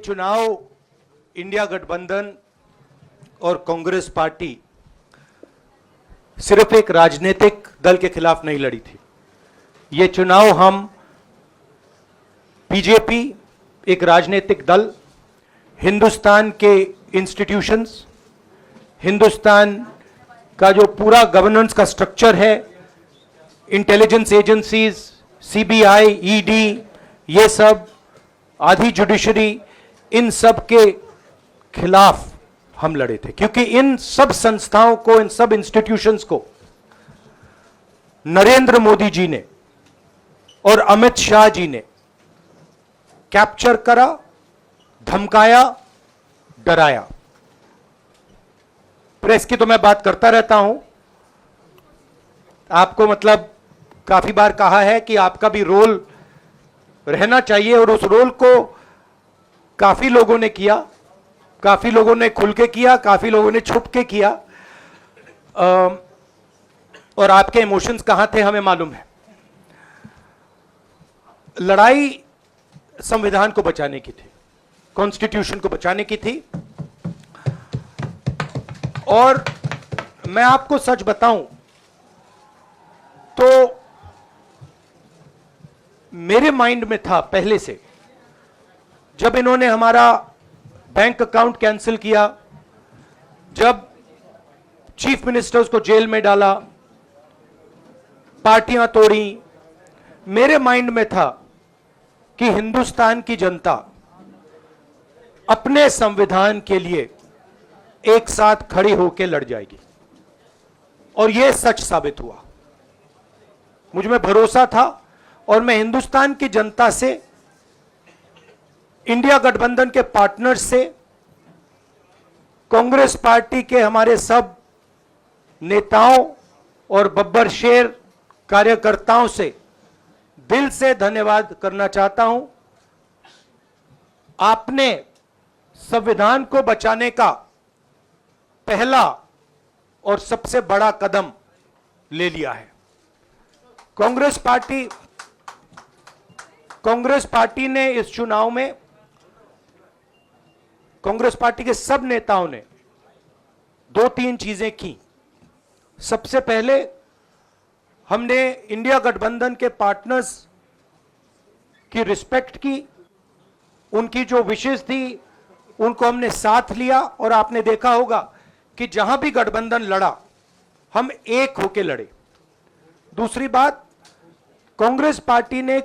चुनाव इंडिया गठबंधन और कांग्रेस पार्टी सिर्फ एक राजनीतिक दल के खिलाफ नहीं लड़ी थी। ये चुनाव हम बीजेपी एक राजनीतिक दल, हिंदुस्तान के इंस्टीट्यूशंस, हिंदुस्तान का जो पूरा गवर्नेंस का स्ट्रक्चर है, इंटेलिजेंस एजेंसीज, सीबीआई, ईडी, ये सब, आधी जुडिशरी, इन सब के खिलाफ हम लड़े थे, क्योंकि इन सब संस्थाओं को, इन सब इंस्टीट्यूशंस को नरेंद्र मोदी जी ने और अमित शाह जी ने कैप्चर करा, धमकाया, डराया। प्रेस की तो मैं बात करता रहता हूं, आपको मतलब काफी बार कहा है कि आपका भी रोल रहना चाहिए, और उस रोल को काफी लोगों ने किया, काफी लोगों ने खुल के किया, काफी लोगों ने छुप के किया, और आपके इमोशंस कहां थे हमें मालूम है। लड़ाई संविधान को बचाने की थी, कॉन्स्टिट्यूशन को बचाने की थी। और मैं आपको सच बताऊं तो मेरे माइंड में था पहले से, जब इन्होंने हमारा बैंक अकाउंट कैंसिल किया, जब चीफ मिनिस्टर्स को जेल में डाला, पार्टियां तोड़ी, मेरे माइंड में था कि हिंदुस्तान की जनता अपने संविधान के लिए एक साथ खड़ी होकर लड़ जाएगी, और यह सच साबित हुआ। मुझ में भरोसा था, और मैं हिंदुस्तान की जनता से, इंडिया गठबंधन के पार्टनर्स से, कांग्रेस पार्टी के हमारे सब नेताओं और बब्बर शेर कार्यकर्ताओं से दिल से धन्यवाद करना चाहता हूं। आपने संविधान को बचाने का पहला और सबसे बड़ा कदम ले लिया है। कांग्रेस पार्टी ने इस चुनाव में, कांग्रेस पार्टी के सब नेताओं ने 2-3 चीजें की। सबसे पहले हमने इंडिया गठबंधन के पार्टनर्स की रिस्पेक्ट की, उनकी जो विशेष थी उनको हमने साथ लिया, और आपने देखा होगा कि जहां भी गठबंधन लड़ा हम एक होकर लड़े। दूसरी बात, कांग्रेस पार्टी ने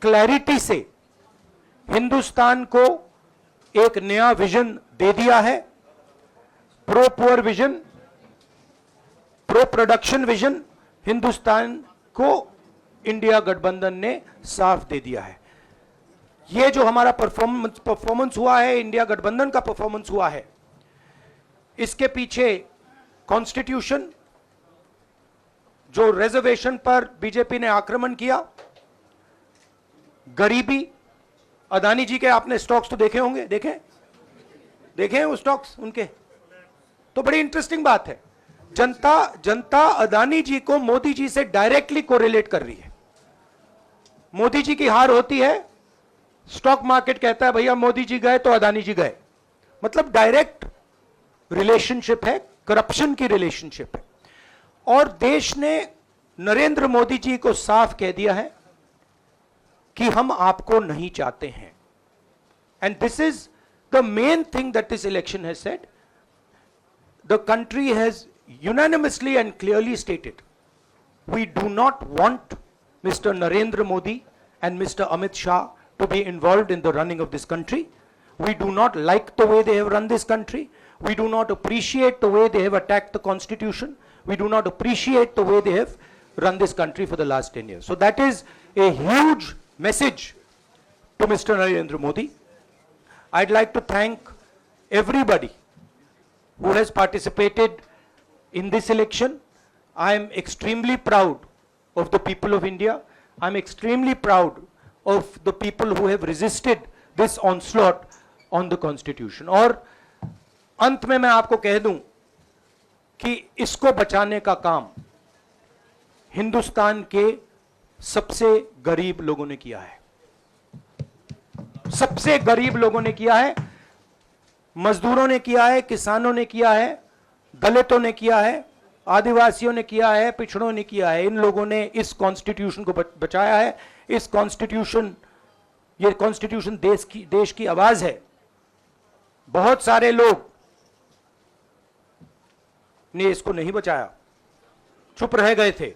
क्लैरिटी से हिंदुस्तान को एक नया विजन दे दिया है, pro poor vision, pro production vision Hindustan को इंडिया गठबंधन ने साफ दे दिया है। यह जो हमारा परफॉर्मेंस हुआ है, इंडिया गठबंधन का परफॉर्मेंस हुआ है, इसके पीछे कॉन्स्टिट्यूशन, जो रिजर्वेशन पर बीजेपी ने आक्रमण किया, गरीबी, अदानी जी के आपने स्टॉक्स तो देखे होंगे, देखे हैं वो स्टॉक्स उनके, तो बड़ी इंटरेस्टिंग बात है। जनता अदानी जी को मोदी जी से डायरेक्टली कोरिलेट कर रही है। मोदी जी की हार होती है, स्टॉक मार्केट कहता है भैया मोदी जी गए तो अदानी जी गए, मतलब डायरेक्ट रिलेशनशिप है, करप्शन की रिलेशनशिप है। और देश ने नरेंद्र मोदी जी को साफ कह दिया है कि हम आपको नहीं चाहते हैं। And this is the main thing that this election has said. The country has unanimously and clearly stated, we do not want Mr. Narendra Modi and Mr. Amit Shah to be involved in the running of this country. We do not like the way they have run this country. We do not appreciate the way they have attacked the constitution. We do not appreciate the way they have run this country for the last 10 years. So that is a huge message to Mr. Narendra Modi. I'd like to thank everybody who has participated in this election. I am extremely proud of the people of India. I am extremely proud of the people who have resisted this onslaught on the constitution. और अंत में मैं आपको कह दूं कि इसको बचाने का काम हिंदुस्तान के सबसे गरीब लोगों ने किया है। सबसे गरीब लोगों ने किया है, मजदूरों ने किया है, किसानों ने किया है, दलितों ने किया है, आदिवासियों ने किया है, पिछड़ों ने किया है। इन लोगों ने इस कॉन्स्टिट्यूशन को बचाया है। इस कॉन्स्टिट्यूशन, ये कॉन्स्टिट्यूशन देश की आवाज है। बहुत सारे लोग ने इसको नहीं बचाया, चुप रह गए थे,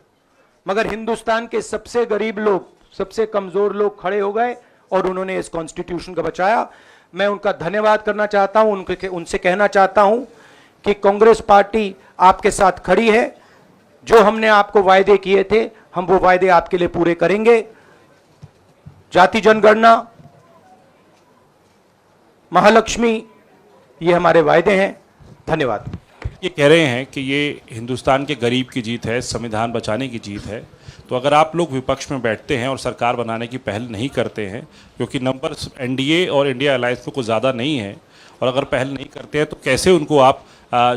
मगर हिंदुस्तान के सबसे गरीब लोग, सबसे कमजोर लोग खड़े हो गए और उन्होंने इस कॉन्स्टिट्यूशन को बचाया। मैं उनका धन्यवाद करना चाहता हूं, उनसे कहना चाहता हूं कि कांग्रेस पार्टी आपके साथ खड़ी है। जो हमने आपको वायदे किए थे, हम वो वायदे आपके लिए पूरे करेंगे। जाति जनगणना, महालक्ष्मी, ये हमारे वायदे हैं। धन्यवाद। ये कह रहे हैं कि ये हिंदुस्तान के गरीब की जीत है, संविधान बचाने की जीत है। तो अगर आप लोग विपक्ष में बैठते हैं और सरकार बनाने की पहल नहीं करते हैं, क्योंकि नंबर एनडीए और इंडिया अलायंस में कुछ ज़्यादा नहीं है, और अगर पहल नहीं करते हैं तो कैसे उनको आप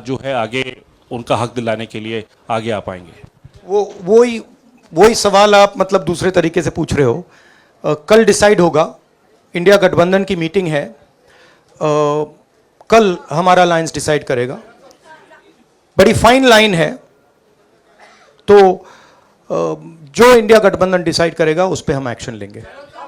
जो है आगे उनका हक दिलाने के लिए आगे आ पाएंगे? वही सवाल आप मतलब दूसरे तरीके से पूछ रहे हो। कल डिसाइड होगा, इंडिया गठबंधन की मीटिंग है, कल हमारा अलायंस डिसाइड करेगा। बड़ी फाइन लाइन है, तो जो इंडिया गठबंधन डिसाइड करेगा उस पर हम एक्शन लेंगे।